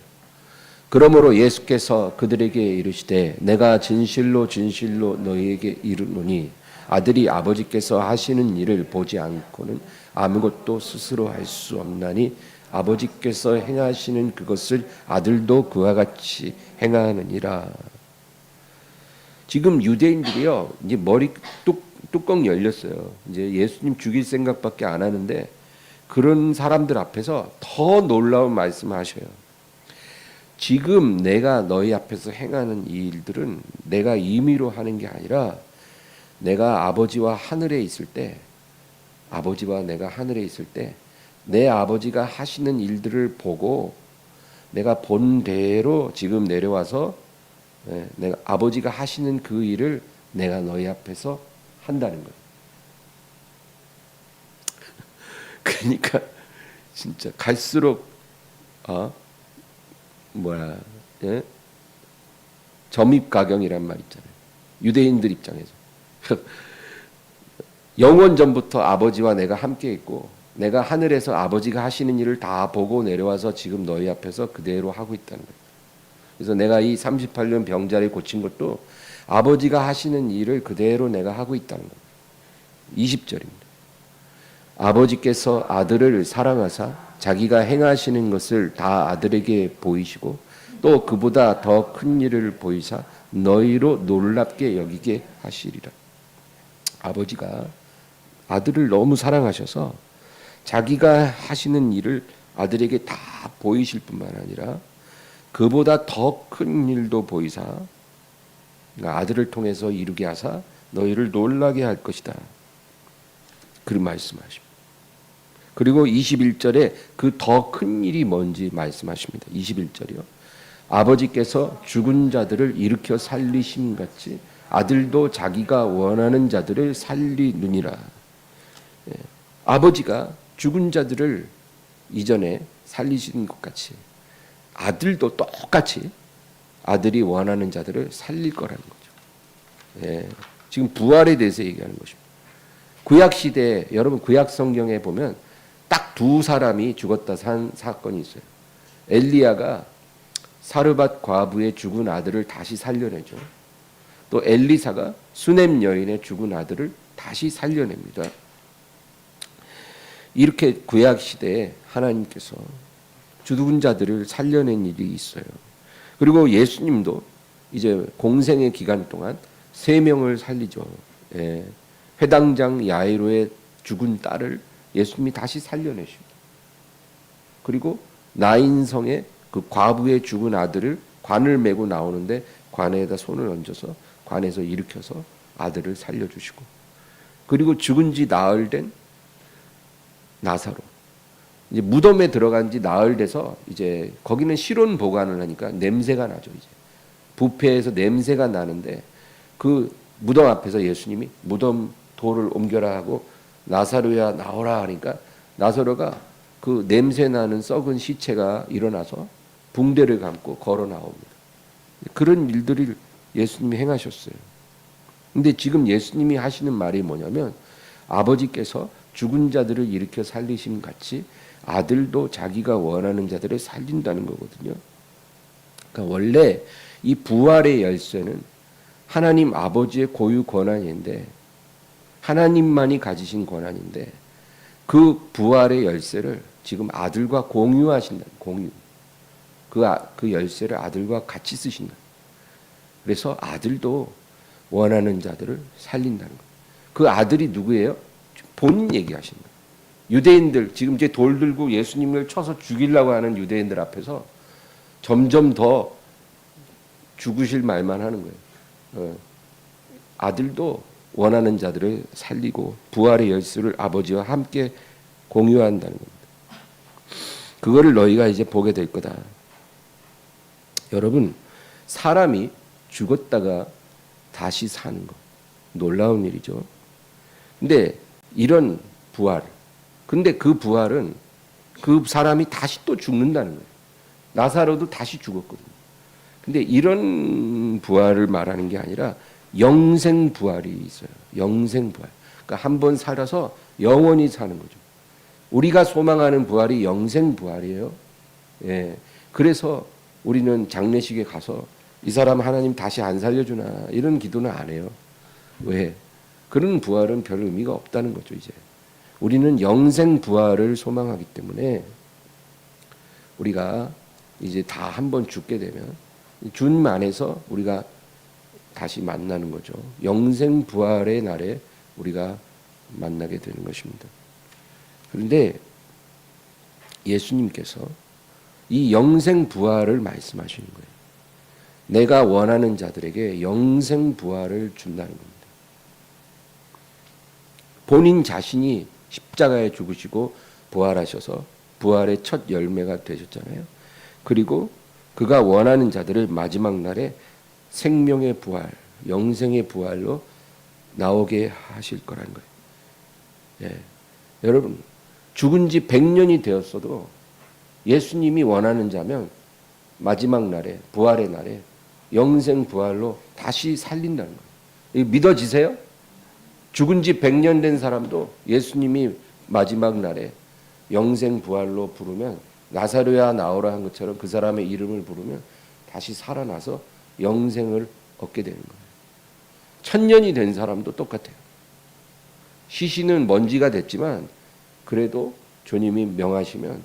그러므로 예수께서 그들에게 이르시되 내가 진실로 진실로 너희에게 이르노니 아들이 아버지께서 하시는 일을 보지 않고는 아무것도 스스로 할 수 없나니 아버지께서 행하시는 그것을 아들도 그와 같이 행하느니라. 지금 유대인들이요, 이제 머리 뚜껑 열렸어요. 이제 예수님 죽일 생각밖에 안 하는데 그런 사람들 앞에서 더 놀라운 말씀을 하셔요. 지금 내가 너희 앞에서 행하는 이 일들은 내가 임의로 하는 게 아니라 내가 아버지와 하늘에 있을 때, 아버지와 내가 하늘에 있을 때 내 아버지가 하시는 일들을 보고 내가 본 대로 지금 내려와서 내가 아버지가 하시는 그 일을 내가 너희 앞에서 한다는 거예요. 그러니까 진짜 갈수록 점입가경이란 말 있잖아요. 유대인들 입장에서 영원 전부터 아버지와 내가 함께 있고 내가 하늘에서 아버지가 하시는 일을 다 보고 내려와서 지금 너희 앞에서 그대로 하고 있다는 거예요. 그래서 내가 이 38년 병자를 고친 것도 아버지가 하시는 일을 그대로 내가 하고 있다는 거예요. 20절입니다. 아버지께서 아들을 사랑하사 자기가 행하시는 것을 다 아들에게 보이시고 또 그보다 더 큰 일을 보이사 너희로 놀랍게 여기게 하시리라. 아버지가 아들을 너무 사랑하셔서 자기가 하시는 일을 아들에게 다 보이실 뿐만 아니라 그보다 더 큰 일도 보이사 그러니까 아들을 통해서 이루게 하사 너희를 놀라게 할 것이다. 그런 말씀하십니다. 그리고 21절에 그 더 큰 일이 뭔지 말씀하십니다. 21절이요. 아버지께서 죽은 자들을 일으켜 살리심 같이 아들도 자기가 원하는 자들을 살리느니라. 아버지가 죽은 자들을 이전에 살리신 것 같이 아들도 똑같이 아들이 원하는 자들을 살릴 거라는 거죠. 지금 부활에 대해서 얘기하는 것입니다. 구약 시대에 여러분 구약 성경에 보면 딱 두 사람이 죽었다 산 사건이 있어요. 엘리야가 사르밧 과부의 죽은 아들을 다시 살려내죠. 또 엘리사가 수넴 여인의 죽은 아들을 다시 살려냅니다. 이렇게 구약 시대에 하나님께서 죽은 자들을 살려낸 일이 있어요. 그리고 예수님도 이제 공생의 기간 동안 3명을 살리죠. 회당장 야이로의 죽은 딸을 예수님이 다시 살려내십니다. 그리고 나인성의 그 과부의 죽은 아들을 관을 메고 나오는데 관에다 손을 얹어서 관에서 일으켜서 아들을 살려주시고, 그리고 죽은 지 나흘 된 나사로, 이제 무덤에 들어간 지 나흘 돼서 이제 거기는 실온 보관을 하니까 냄새가 나죠. 이제 부패에서 냄새가 나는데 그 무덤 앞에서 예수님이 무덤 돌을 옮겨라 하고 나사로야 나오라 하니까 나사로가 그 냄새 나는 썩은 시체가 일어나서 붕대를 감고 걸어 나옵니다. 그런 일들을 예수님이 행하셨어요. 근데 지금 예수님이 하시는 말이 뭐냐면 아버지께서 죽은 자들을 일으켜 살리심 같이 아들도 자기가 원하는 자들을 살린다는 거거든요. 그러니까 원래 이 부활의 열쇠는 하나님 아버지의 고유 권한인데, 하나님만이 가지신 권한인데 그 부활의 열쇠를 지금 아들과 공유하신다. 공유. 그 열쇠를 아들과 같이 쓰신다. 그래서 아들도 원하는 자들을 살린다는 거예요. 그 아들이 누구예요? 본인 얘기하시는 거예요. 유대인들 지금 이제 돌 들고 예수님을 쳐서 죽이려고 하는 유대인들 앞에서 점점 더 죽으실 말만 하는 거예요. 아들도 원하는 자들을 살리고 부활의 열쇠를 아버지와 함께 공유한다는 겁니다. 그거를 너희가 이제 보게 될 거다. 여러분, 사람이 죽었다가 다시 사는 거 놀라운 일이죠. 근데 이런 부활, 근데 그 부활은 그 사람이 다시 또 죽는다는 거예요. 나사로도 다시 죽었거든요. 근데 이런 부활을 말하는 게 아니라 영생 부활이 있어요. 영생 부활. 그러니까 한 번 살아서 영원히 사는 거죠. 우리가 소망하는 부활이 영생 부활이에요. 그래서 우리는 장례식에 가서 이 사람 하나님 다시 안 살려주나 이런 기도는 안 해요. 왜? 그런 부활은 별 의미가 없다는 거죠. 이제 우리는 영생 부활을 소망하기 때문에 우리가 이제 다 한 번 죽게 되면 주님 안에서 우리가 다시 만나는 거죠. 영생 부활의 날에 우리가 만나게 되는 것입니다. 그런데 예수님께서 이 영생 부활을 말씀하시는 거예요. 내가 원하는 자들에게 영생 부활을 준다는 겁니다. 본인 자신이 십자가에 죽으시고 부활하셔서 부활의 첫 열매가 되셨잖아요. 그리고 그가 원하는 자들을 마지막 날에 생명의 부활, 영생의 부활로 나오게 하실 거라는 거예요. 예. 여러분, 죽은 지 100년이 되었어도 예수님이 원하는 자면 마지막 날에, 부활의 날에 영생 부활로 다시 살린다는 거예요. 이거 믿어지세요? 죽은 지 100년 된 사람도 예수님이 마지막 날에 영생 부활로 부르면, 나사로야 나오라 한 것처럼 그 사람의 이름을 부르면 다시 살아나서 영생을 얻게 되는 거예요. 1000년이 된 사람도 똑같아요. 시신은 먼지가 됐지만 그래도 주님이 명하시면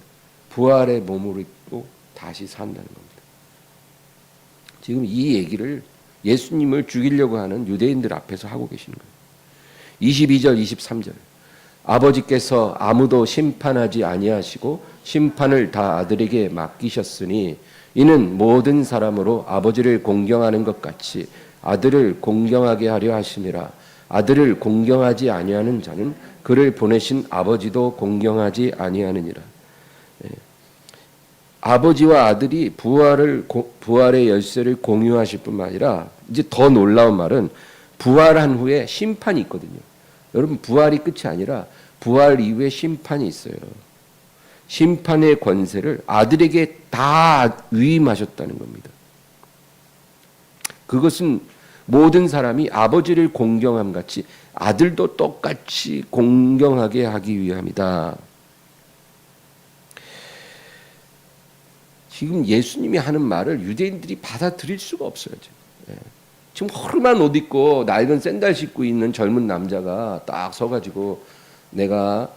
부활의 몸을 입고 다시 산다는 겁니다. 지금 이 얘기를 예수님을 죽이려고 하는 유대인들 앞에서 하고 계시는 거예요. 22절 23절 아버지께서 아무도 심판하지 아니하시고 심판을 다 아들에게 맡기셨으니 이는 모든 사람으로 아버지를 공경하는 것 같이 아들을 공경하게 하려 하심이라. 아들을 공경하지 아니하는 자는 그를 보내신 아버지도 공경하지 아니하느니라. 아버지와 아들이 부활의 열쇠를 공유하실 뿐만 아니라 이제 더 놀라운 말은 부활한 후에 심판이 있거든요. 여러분, 부활이 끝이 아니라 부활 이후에 심판이 있어요. 심판의 권세를 아들에게 다 위임하셨다는 겁니다. 그것은 모든 사람이 아버지를 공경함 같이 아들도 똑같이 공경하게 하기 위함이다. 지금 예수님이 하는 말을 유대인들이 받아들일 수가 없어요. 지금 허름한 옷 입고 낡은 샌들 신고 있는 젊은 남자가 딱 서가지고 내가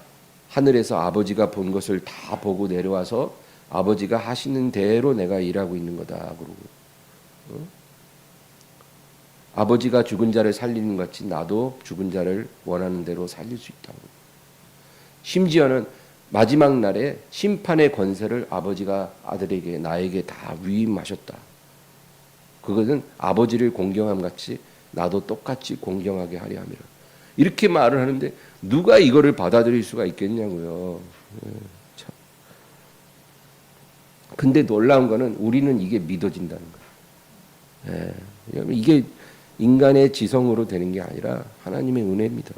하늘에서 아버지가 본 것을 다 보고 내려와서 아버지가 하시는 대로 내가 일하고 있는 거다 그러고, 아버지가 죽은 자를 살리는 것 같이 나도 죽은 자를 원하는 대로 살릴 수 있다고. 심지어는 마지막 날에 심판의 권세를 아버지가 아들에게, 나에게 다 위임하셨다. 그것은 아버지를 공경함 같이 나도 똑같이 공경하게 하려 함이라. 이렇게 말을 하는데 누가 이거를 받아들일 수가 있겠냐고요. 참. 근데 놀라운 거는 우리는 이게 믿어진다는 거예요. 이게 인간의 지성으로 되는 게 아니라 하나님의 은혜입니다.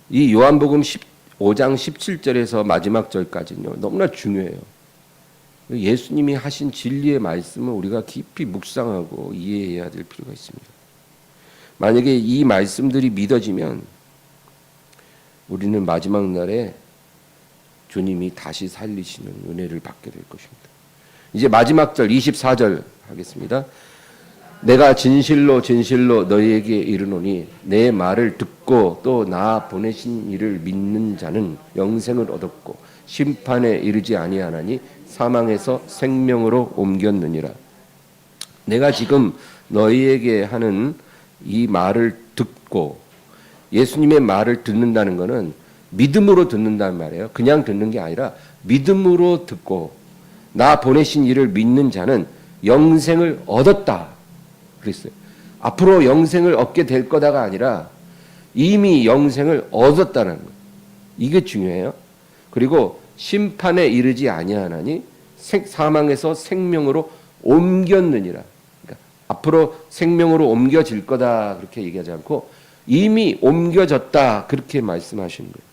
이 요한복음 15장 17절에서 마지막 절까지는요, 너무나 중요해요. 예수님이 하신 진리의 말씀을 우리가 깊이 묵상하고 이해해야 될 필요가 있습니다. 만약에 이 말씀들이 믿어지면 우리는 마지막 날에 주님이 다시 살리시는 은혜를 받게 될 것입니다. 이제 마지막 절 24절 하겠습니다. 내가 진실로 진실로 너희에게 이르노니 내 말을 듣고 또 나 보내신 이를 믿는 자는 영생을 얻었고 심판에 이르지 아니하나니 사망에서 생명으로 옮겼느니라. 내가 지금 너희에게 하는 이 말을 듣고, 예수님의 말을 듣는다는 것은 믿음으로 듣는다는 말이에요. 그냥 듣는 게 아니라 믿음으로 듣고 나 보내신 이를 믿는 자는 영생을 얻었다 그랬어요. 앞으로 영생을 얻게 될 거다가 아니라 이미 영생을 얻었다는 거예요. 이게 중요해요. 그리고 심판에 이르지 아니하나니 사망에서 생명으로 옮겼느니라. 그러니까 앞으로 생명으로 옮겨질 거다 그렇게 얘기하지 않고 이미 옮겨졌다 그렇게 말씀하시는 거예요.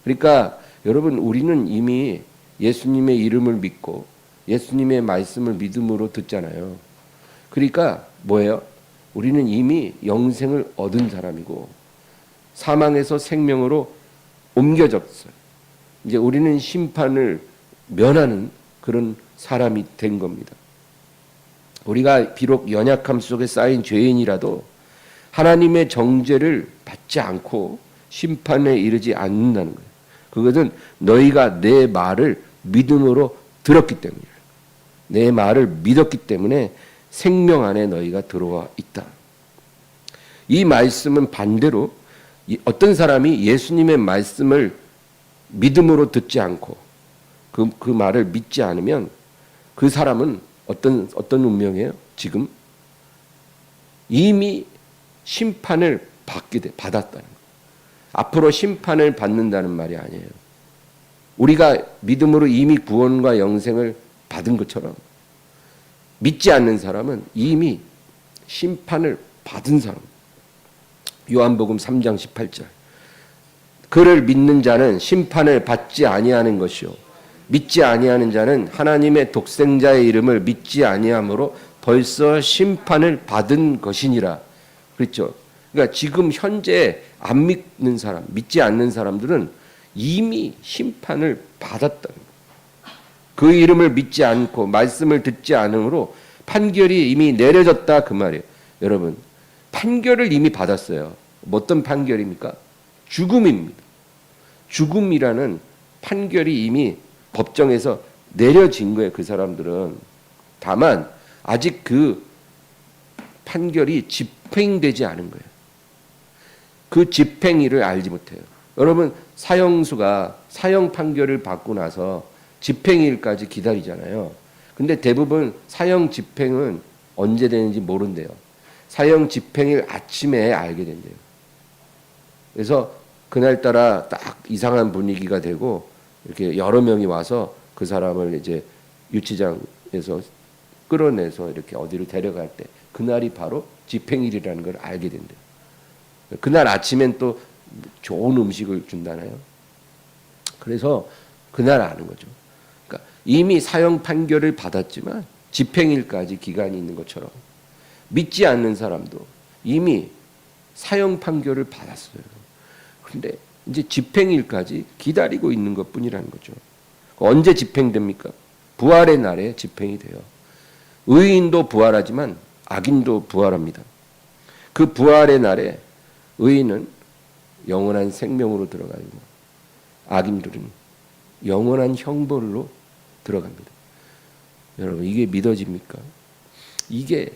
그러니까 여러분, 우리는 이미 예수님의 이름을 믿고 예수님의 말씀을 믿음으로 듣잖아요. 그러니까 뭐예요? 우리는 이미 영생을 얻은 사람이고 사망에서 생명으로 옮겨졌어요. 이제 우리는 심판을 면하는 그런 사람이 된 겁니다. 우리가 비록 연약함 속에 쌓인 죄인이라도 하나님의 정죄를 받지 않고 심판에 이르지 않는다는 거예요. 그것은 너희가 내 말을 믿음으로 들었기 때문이에요. 내 말을 믿었기 때문에 생명 안에 너희가 들어와 있다. 이 말씀은 반대로 어떤 사람이 예수님의 말씀을 믿음으로 듣지 않고 그 말을 믿지 않으면 그 사람은 어떤 운명이에요? 지금 이미 심판을 받았다는 거예요. 앞으로 심판을 받는다는 말이 아니에요. 우리가 믿음으로 이미 구원과 영생을 받은 것처럼 믿지 않는 사람은 이미 심판을 받은 사람. 요한복음 3장 18절. 그를 믿는 자는 심판을 받지 아니하는 것이요 믿지 아니하는 자는 하나님의 독생자의 이름을 믿지 아니함으로 벌써 심판을 받은 것이니라. 그렇죠? 그러니까 지금 현재 안 믿는 사람, 믿지 않는 사람들은 이미 심판을 받았다는 거예요. 그 이름을 믿지 않고 말씀을 듣지 않으므로 판결이 이미 내려졌다 그 말이에요. 여러분, 판결을 이미 받았어요. 어떤 판결입니까? 죽음입니다. 죽음이라는 판결이 이미 법정에서 내려진 거예요. 그 사람들은. 다만 아직 그 판결이 집행되지 않은 거예요. 그 집행일을 알지 못해요. 여러분, 사형수가 사형 판결을 받고 나서 집행일까지 기다리잖아요. 근데 대부분 사형 집행은 언제 되는지 모른대요. 사형 집행일 아침에 알게 된대요. 그래서 그날따라 딱 이상한 분위기가 되고 이렇게 여러 명이 와서 그 사람을 이제 유치장에서 끌어내서 이렇게 어디로 데려갈 때 그날이 바로 집행일이라는 걸 알게 된대요. 그날 아침엔 또 좋은 음식을 준다나요? 그래서 그날 아는 거죠. 그러니까 이미 사형 판결을 받았지만 집행일까지 기간이 있는 것처럼 믿지 않는 사람도 이미 사형 판결을 받았어요. 그런데 이제 집행일까지 기다리고 있는 것뿐이라는 거죠. 언제 집행됩니까? 부활의 날에 집행이 돼요. 의인도 부활하지만 악인도 부활합니다. 그 부활의 날에 의인은 영원한 생명으로 들어가고 악인들은 영원한 형벌로 들어갑니다. 여러분, 이게 믿어집니까? 이게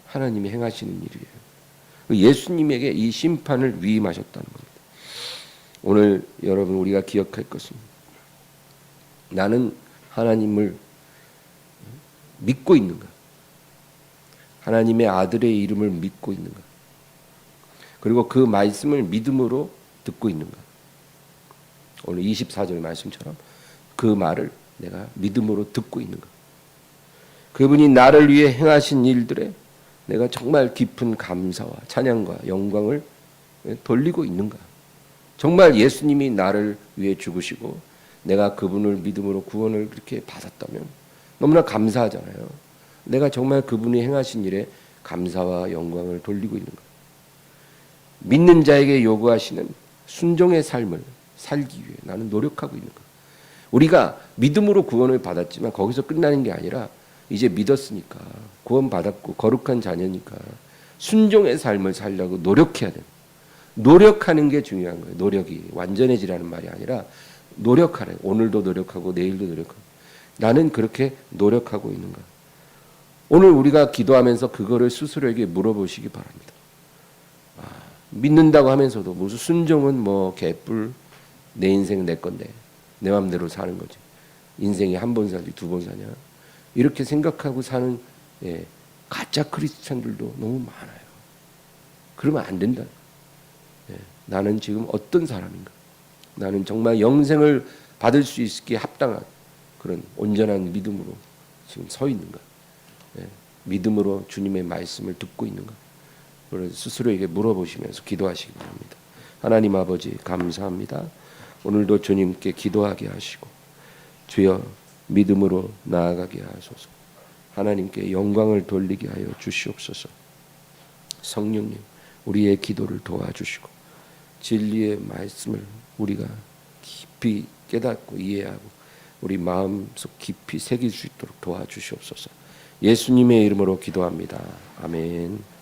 하나님이 행하시는 일이에요. 예수님에게 이 심판을 위임하셨다는 겁니다. 오늘 여러분 우리가 기억할 것은 나는 하나님을 믿고 있는가? 하나님의 아들의 이름을 믿고 있는가? 그리고 그 말씀을 믿음으로 듣고 있는가? 오늘 24절 말씀처럼 그 말을 내가 믿음으로 듣고 있는가? 그분이 나를 위해 행하신 일들에 내가 정말 깊은 감사와 찬양과 영광을 돌리고 있는가? 정말 예수님이 나를 위해 죽으시고 내가 그분을 믿음으로 구원을 그렇게 받았다면 너무나 감사하잖아요. 내가 정말 그분이 행하신 일에 감사와 영광을 돌리고 있는가? 믿는 자에게 요구하시는 순종의 삶을 살기 위해 나는 노력하고 있는가? 우리가 믿음으로 구원을 받았지만 거기서 끝나는 게 아니라 이제 믿었으니까 구원받았고 거룩한 자녀니까 순종의 삶을 살려고 노력해야 돼요. 노력하는 게 중요한 거예요. 노력이 완전해지라는 말이 아니라 노력하래. 오늘도 노력하고 내일도 노력하고. 나는 그렇게 노력하고 있는가? 오늘 우리가 기도하면서 그거를 스스로에게 물어보시기 바랍니다. 믿는다고 하면서도 무슨 순종은 뭐 개뿔, 내 인생 내 건데 내 맘대로 사는 거지. 인생이 한 번 살지 두 번 사냐? 이렇게 생각하고 사는 가짜 크리스찬들도 너무 많아요. 그러면 안 된다. 나는 지금 어떤 사람인가? 나는 정말 영생을 받을 수 있기에 합당한 그런 온전한 믿음으로 지금 서 있는가? 믿음으로 주님의 말씀을 듣고 있는가? 그걸 스스로에게 물어보시면서 기도하시기 바랍니다. 하나님 아버지 감사합니다. 오늘도 주님께 기도하게 하시고 주여 믿음으로 나아가게 하소서. 하나님께 영광을 돌리게 하여 주시옵소서. 성령님 우리의 기도를 도와주시고 진리의 말씀을 우리가 깊이 깨닫고 이해하고 우리 마음속 깊이 새길 수 있도록 도와주시옵소서. 예수님의 이름으로 기도합니다. 아멘.